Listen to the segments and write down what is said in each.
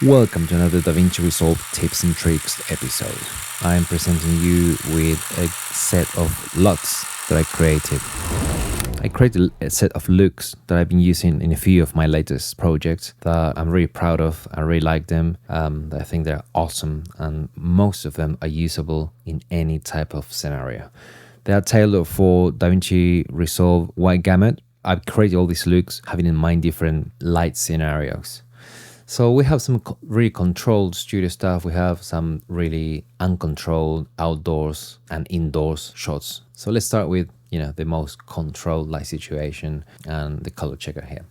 Welcome to another DaVinci Resolve tips and tricks episode. I am presenting you with a set of LUTs that I created. I created a set of looks that I've been using in a few of my latest projects that I'm really proud of. I really like them. I think they're awesome, and most of them are usable in any type of scenario. They are tailored for DaVinci Resolve Wide Gamut. I've created all these looks having in mind different light scenarios. So we have some really controlled studio stuff. We have some really uncontrolled outdoors and indoors shots. So let's start with, the most controlled light situation and the color checker here.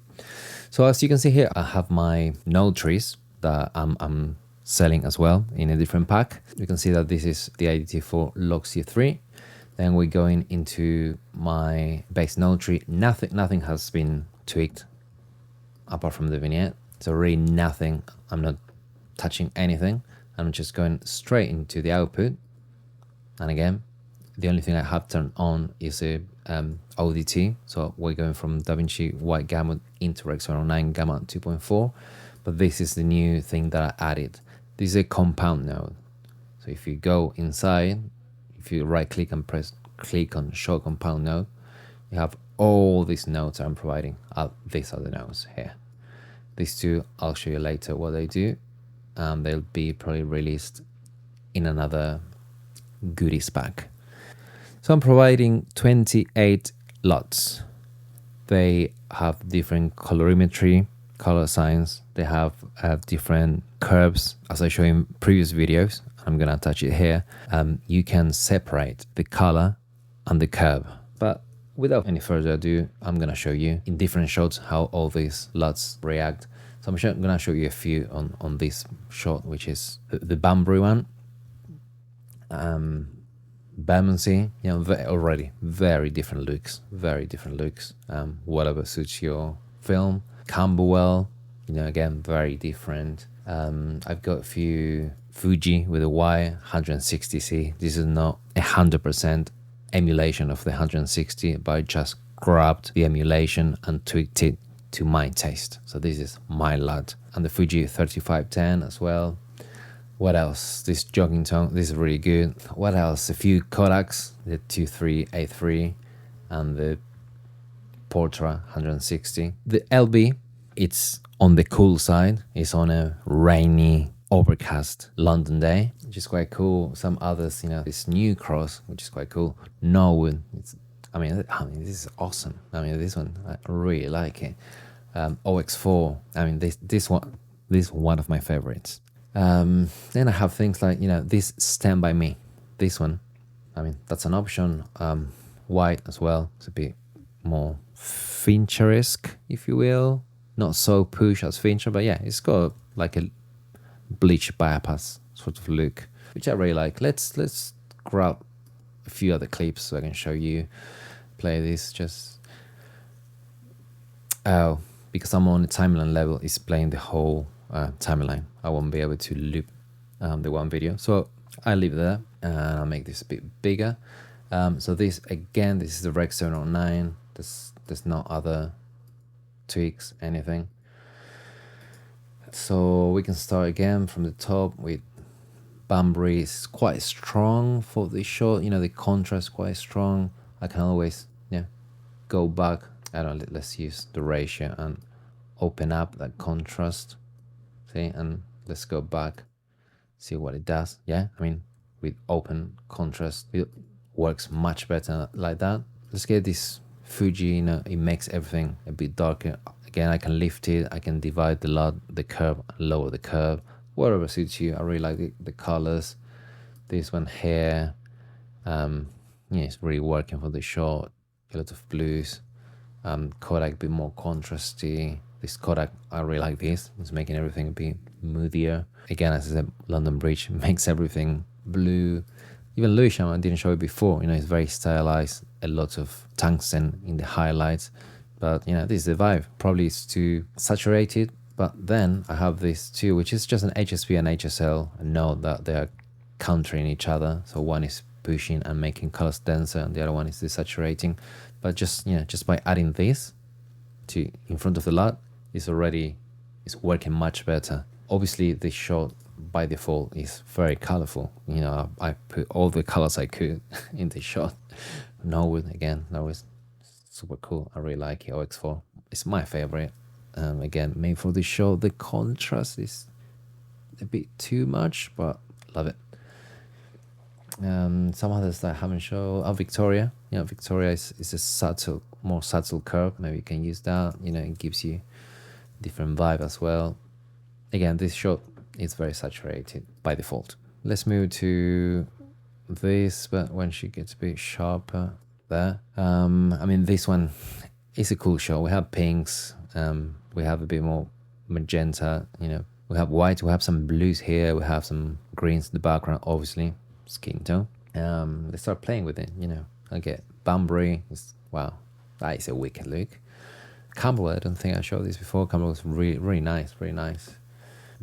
So as you can see here, I have my node trees that I'm selling as well in a different pack. You can see that this is the additive for log C3. Then we're going into my base node tree. Nothing has been tweaked apart from the vignette. So really nothing, I'm not touching anything. I'm just going straight into the output. And again, the only thing I have turned on is a ODT. So we're going from Davici Wide Gamut into Rec 709 Gamut 2.4. But this is the new thing that I added. This is a compound node. So if you go inside, if you right click and click on show compound node, you have all these nodes I'm providing. These are the nodes here. These two, I'll show you later what they do. They'll be probably released in another goodies pack. So I'm providing 28 LUTs. They have different colorimetry, color signs. They have different curves, as I show in previous videos. I'm gonna attach it here. You can separate the color and the curve. But without any further ado, I'm gonna show you in different shots how all these LUTs react. So I'm gonna show you a few on this shot, which is the Banbury one. Bermondsey, already very different looks, whatever suits your film. Camberwell, again, very different. I've got a few Fuji with a Y, 160C. This is not 100% emulation of the 160, but I just grabbed the emulation and tweaked it to my taste. So this is my LUT. And the Fuji 3510 as well. What else? This jogging tone, this is really good. What else? A few Kodaks, the 23A3 and the Portra 160. The LB, it's on the cool side. It's on a rainy, overcast London day, which is quite cool. Some others, this new cross, which is quite cool. Norwood, this is awesome. This one, I really like it. OX4, this one of my favorites. Then I have things like, this Stand By Me. This one, that's an option. White as well. It's a bit more Fincher-esque, if you will. Not so push as Fincher, but yeah, it's got like a bleach bypass sort of look, which I really like. Let's grab a few other clips so I can show you. Play this because I'm on the timeline level, it's playing the whole timeline. I won't be able to loop the one video, so I leave it there and I'll make this a bit bigger. So this is the Rec 709. There's no other tweaks, anything. So we can start again from the top with Banbury. Is quite strong for this shot. The contrast quite strong. I can always go back. Let's use the ratio and open up that contrast. See, and let's go back, see what it does. With open contrast, it works much better like that. Let's get this Fuji, it makes everything a bit darker. Again, I can lift it, I can divide the curve, lower the curve, whatever suits you. I really like the colors. This one here, it's really working for the shot. A lot of blues. Kodak a bit more contrasty. This Kodak, I really like this. It's making everything a bit moodier. Again, as I said, London Bridge makes everything blue. Even Lewisham, I didn't show it before. It's very stylized. A lot of tungsten in the highlights. But, this is the vibe. Probably it's too saturated. But then I have this too, which is just an HSP and HSL. I know that they are countering each other. So one is pushing and making colors denser, and the other one is desaturating. But just by adding this in front of the LUT, it's working much better. Obviously this shot by default is very colorful. You know, I put all the colors I could in this shot. Norwood again, Norwood, super cool. I really like it. OX4, it's my favorite. Again, made for this show. The contrast is a bit too much, but love it. Some others that I haven't shown. Oh, Victoria. You know, Victoria is a subtle, more subtle curve. Maybe you can use that. You know, it gives you different vibe as well. Again, this shot is very saturated by default. Let's move to this, but when she gets a bit sharper there. I mean, this one is a cool shot. We have pinks. We have a bit more magenta. You know, we have white. We have some blues here. We have some greens in the background, obviously. Skin tone. They start playing with it, you know. I get Bunbury. Wow, that is a wicked look. Camberwell, I don't think I showed this before. Camberwell's really, really nice, very nice.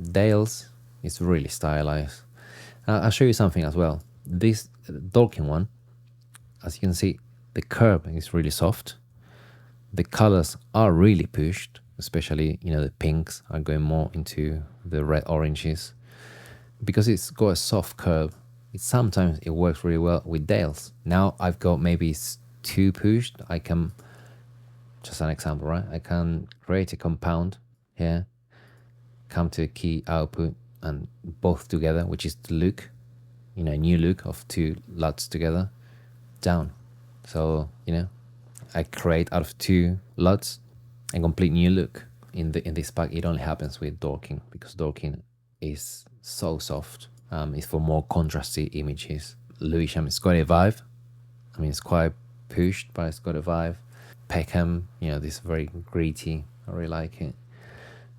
Dale's is really stylized. I'll show you something as well. This Dorking one, as you can see, the curve is really soft. The colors are really pushed, especially, you know, the pinks are going more into the red oranges. Because it's got a soft curve, sometimes it works really well with Dales. Now I've got maybe it's too pushed. I can, just an example, right? I can create a compound here, come to a key output and both together, which is the look, you know, new look of two LUTs together, down. So, you know, I create out of two LUTs a complete new look. In this pack, it only happens with Dorking because Dorking is so soft. It's for more contrasty images. Lewisham, it's got a vibe. I mean, it's quite pushed, but it's got a vibe. Peckham, you know, this very gritty. I really like it.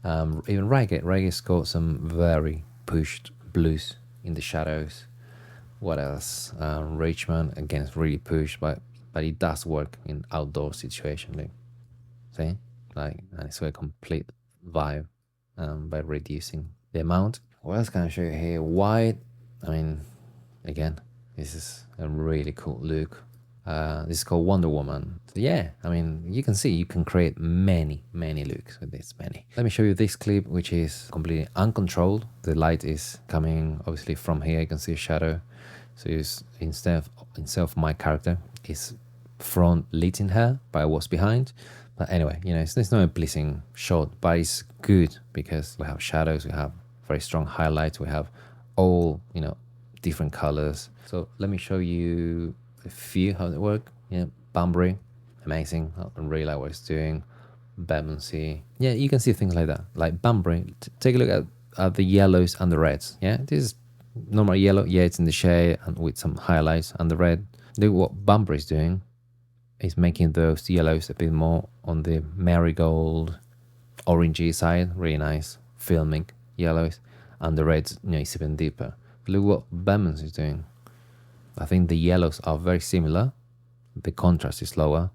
Even Reggae's got some very pushed blues in the shadows. What else? Richmond, again, it's really pushed, but it does work in outdoor situation. Like, see? Like, and it's got a complete vibe by reducing the amount. What else can I show you here? White. I mean, again, this is a really cool look. This is called Wonder Woman. So yeah, I mean, you can see you can create many looks with this. Let me show you this clip, which is completely uncontrolled. The light is coming obviously from here. You can see a shadow. So instead of my character is front leading her, but I was behind. But anyway, you know, it's not a pleasing shot, but it's good because we have shadows, we have very strong highlights, we have all, you know, different colors. So let me show you a few how they work. Yeah, Bunbury, amazing. I really like what it's doing. Bermondsey, yeah, you can see things like that. Like Bunbury, take a look at the yellows and the reds. Yeah, this is normal yellow. Yeah, it's in the shade and with some highlights, and the red. Look what Bunbury is doing. Is making those yellows a bit more on the marigold, orangey side. Really nice filmic yellows, and the reds, you know, is even deeper. Look what Bermans is doing. I think the yellows are very similar. The contrast is lower,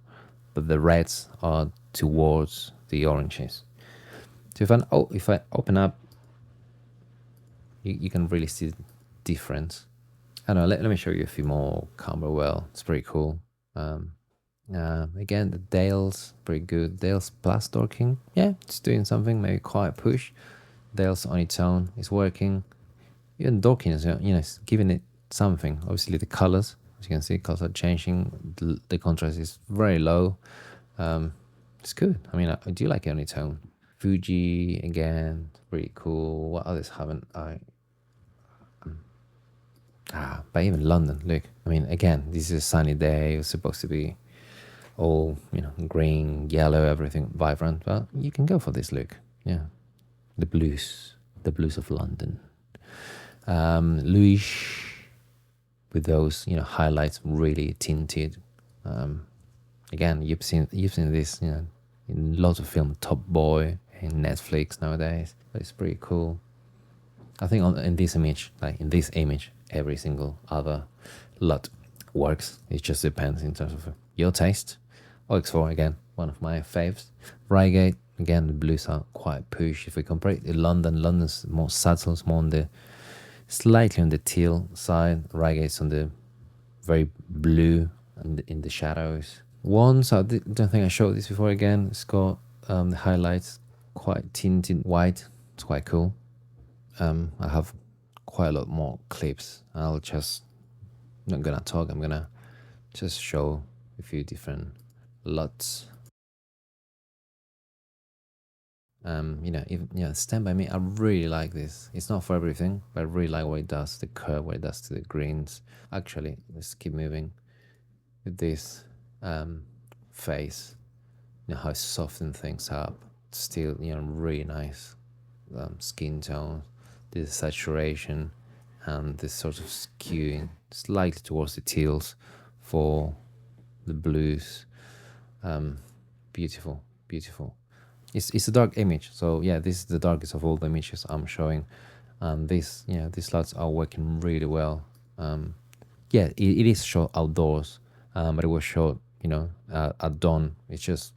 but the reds are towards the oranges. So if I open up, you can really see the difference. I don't know. Let me show you a few more Camberwell. It's pretty cool. Again, the Dale's pretty good. Dale's plus Dorking, yeah, it's doing something, maybe quite push. Dale's on its own is working. Even Dorking is, you know, it's giving it something. Obviously, the colors, as you can see, colors are changing. The contrast is very low. It's good. I mean, I do like it on its own. Fuji again, pretty cool. What others haven't I? But even London, look. I mean, again, this is a sunny day. It's supposed to be all, you know, green, yellow, everything vibrant. But you can go for this look. Yeah, the blues of London. Louis with those, you know, highlights really tinted. Again, you've seen this, you know, in lots of film. Top Boy in Netflix nowadays. But it's pretty cool. I think in this image, every single other LUT works. It just depends in terms of your taste. OX4 again, one of my faves. Reigate again, the blues are quite push. If we compare it to London's more subtle, more on the slightly on the teal side. Reigate's on the very blue and in the shadows. Ones, I don't think I showed this before. Again, it's got the highlights quite tinted white. It's quite cool. I have quite a lot more clips. I'll just not gonna talk. I'm gonna just show a few different LUTs. Even Stand By Me. I really like this. It's not for everything, but I really like what it does. The curve, what it does to the greens. Actually, let's keep moving with this face. How it softens things up. Still, really nice skin tone. This saturation and this sort of skewing slightly towards the teals for the blues. Beautiful, beautiful. It's a dark image, so yeah, this is the darkest of all the images I'm showing, and these lights are working really well. It is shot outdoors, but it was shot at dawn. It's just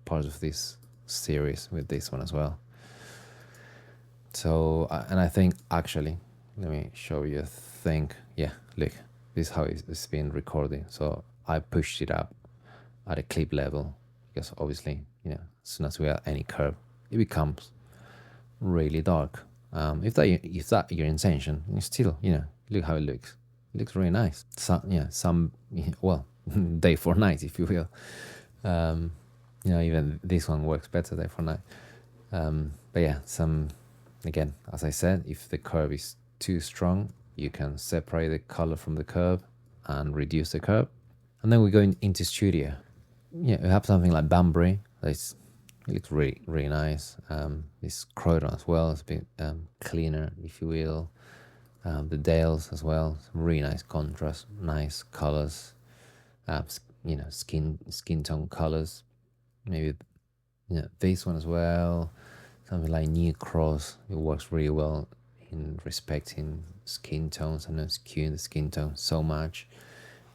part of this series with this one as well. So and I think actually, let me show you a thing. Yeah, look, this is how it's been recording. So I pushed it up at a clip level because obviously, as soon as we add any curve, it becomes really dark. If that your intention, you still, look how it looks. It looks really nice. Well, day for night, if you will. Even this one works better day for night. But yeah, again, as I said, if the curve is too strong, you can separate the color from the curve and reduce the curve. And then we go into studio. We have something like Banbury. It looks really, really nice. This Croydon as well. It's a bit cleaner, if you will. The Dales as well. Some really nice contrast, nice colors. Skin tone colors. Maybe this one as well. Something like New Cross. It works really well in respecting skin tones and not skewing the skin tone so much.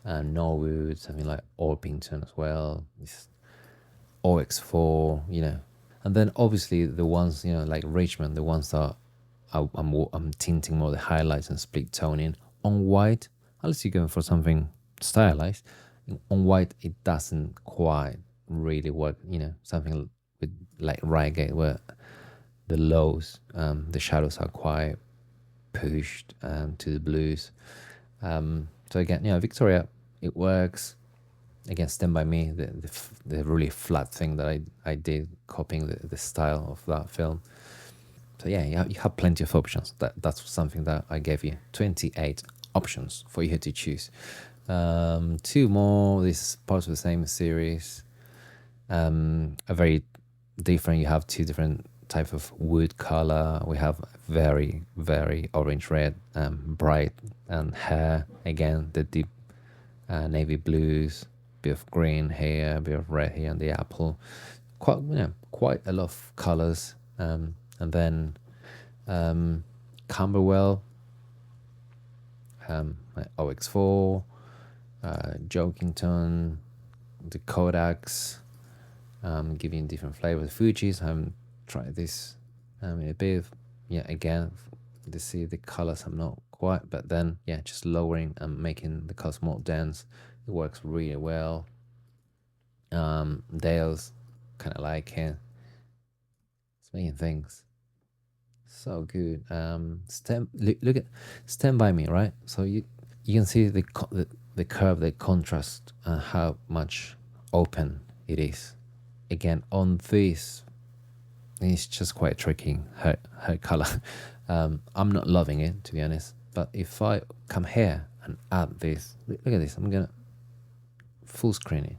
Norwood, something like Orpington as well. It's OX4, and then obviously the ones like Richmond, the ones that I'm tinting more the highlights and split toning on white. Unless you're going for something stylized, on white it doesn't quite really work. Something with like Reigate where the lows, the shadows are quite pushed to the blues. So again, Victoria, it works. Again, Stand By Me, the really flat thing that I did, copying the style of that film. So yeah, you have plenty of options. That's something that I gave you 28 options for you to choose. Two more. This is part of the same series. A very different. You have two different type of wood color. We have very, very orange red, bright and hair. Again, the deep navy blues, bit of green here, a bit of red here on the apple. Quite a lot of colors. And then Camberwell, OX4, Jokington, the Kodaks, giving different flavors. Fuji's, I haven't tried this in a bit. Again, to see the colors, I'm not quite, but then just lowering and making the colors more dense. It works really well. Dale's kind of like it. It's making things so good. Look at Stand By Me, right? So you can see the curve, the contrast, and how much open it is. Again, on this, it's just quite tricky, her color. I'm not loving it, to be honest. But if I come here and add this, look at this. I'm gonna full screen it.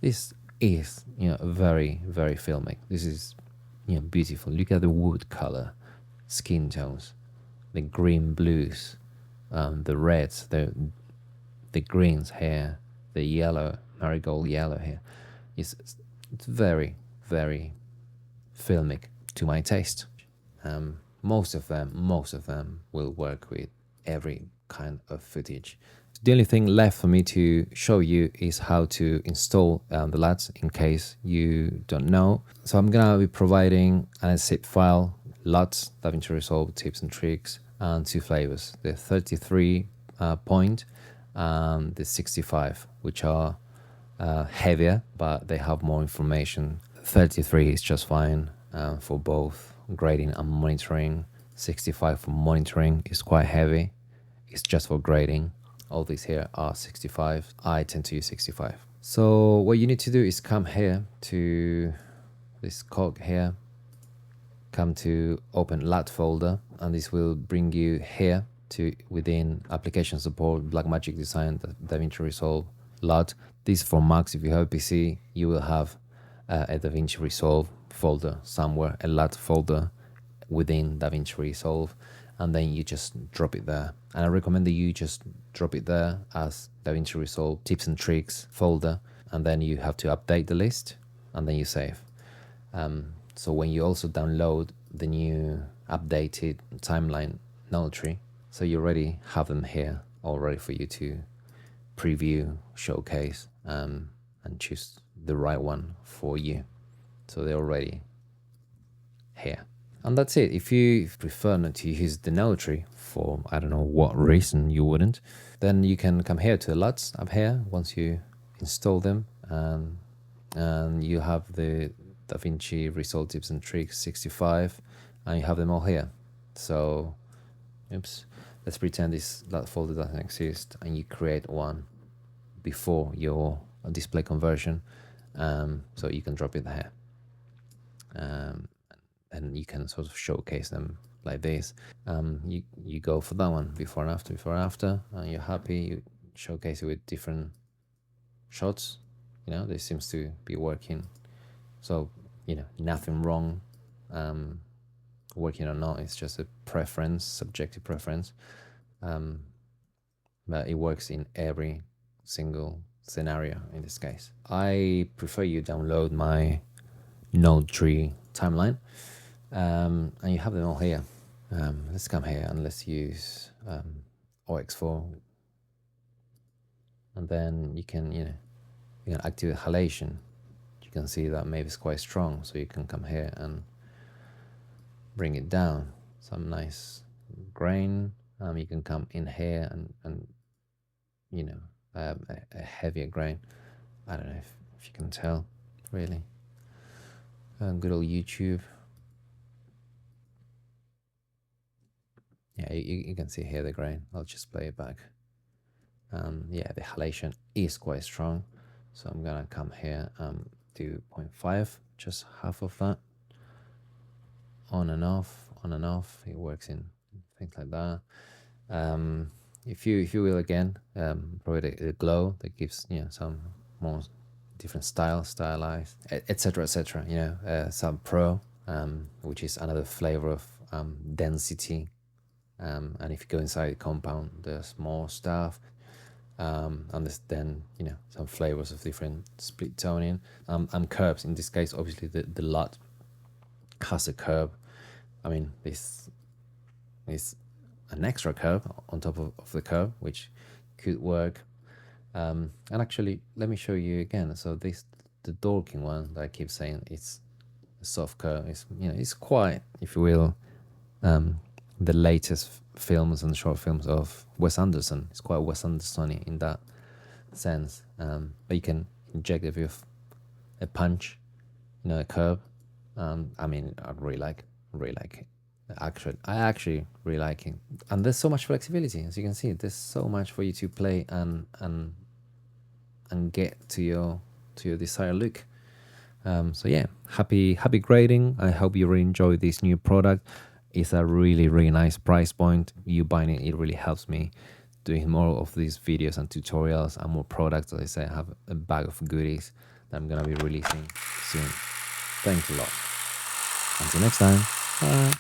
This is very, very filmic. This is beautiful. Look at the wood color, skin tones, the green blues, the reds, the greens here, the yellow, marigold yellow here. It's very, very filmic to my taste. Most of them will work with every kind of footage. The only thing left for me to show you is how to install the LUTs in case you don't know. So I'm gonna be providing a zip file, LUTs, Davici Resolve tips and tricks, and two flavors, the 33 point and the 65, which are heavier, but they have more information. 33 is just fine for both grading and monitoring. 65 for monitoring. It's quite heavy. It's just for grading. All these here are 65. I tend to use 65. So what you need to do is come here to this cog here, come to open LUT folder, and this will bring you here to within application support, Blackmagic Design, DaVinci Resolve, LUT. This is for Macs. If you have a PC, you will have a DaVinci Resolve folder somewhere, a LUT folder within DaVinci Resolve, and then you just drop it there. And I recommend that you just drop it there as DaVinci Resolve tips and tricks folder, and then you have to update the list, and then you save. So when you also download the new updated timeline node tree, so you already have them here, all ready for you to preview, showcase, and choose the right one for you. So they're already here. And that's it. If you prefer not to use the node tree for, I don't know what reason you wouldn't, then you can come here to the LUTs up here once you install them, and you have the DaVinci Resolve Tips and Tricks 65, and you have them all here. So, oops, let's pretend this LUT folder doesn't exist, and you create one before your display conversion, so you can drop it there. And you can sort of showcase them like this. You go for that one, before and after, and you're happy. You showcase it with different shots. You know, this seems to be working. So, you know, nothing wrong, working or not. It's just a preference, subjective preference. But it works in every single scenario in this case. I prefer you download my node tree timeline. And you have them all here. Let's come here and let's use OX4, and then you can activate halation. You can see that maybe it's quite strong, so you can come here and bring it down. Some nice grain. You can come in here and a heavier grain. I don't know if you can tell, really. Good old YouTube. Yeah, you can see here the grain. I'll just play it back. Yeah, the halation is quite strong. So I'm gonna come here and do 0.5, just half of that. On and off, on and off. It works in things like that. If you will again, provide a glow that gives some more different stylized, etc. Some pro, which is another flavor of density. And if you go inside the compound, there's more stuff, and there's then some flavors of different split toning, and curves. In this case, obviously the LUT has a curve. I mean, this is an extra curve on top of the curve, which could work. And actually, let me show you again. So the dorking one that I keep saying, it's a soft curve. It's quite, if you will, the latest films and short films of Wes Anderson. It's quite Wes Anderson in that sense. But you can inject it with a punch, a curve. I mean, I really like it. I actually really like it. And there's so much flexibility, as you can see. There's so much for you to play and get to your desired look. So yeah, happy grading. I hope you really enjoy this new product. It's a really, really nice price point. You buying it really helps me doing more of these videos and tutorials and more products. As I say, I have a bag of goodies that I'm gonna be releasing soon. Thanks a lot. Until next time. Bye.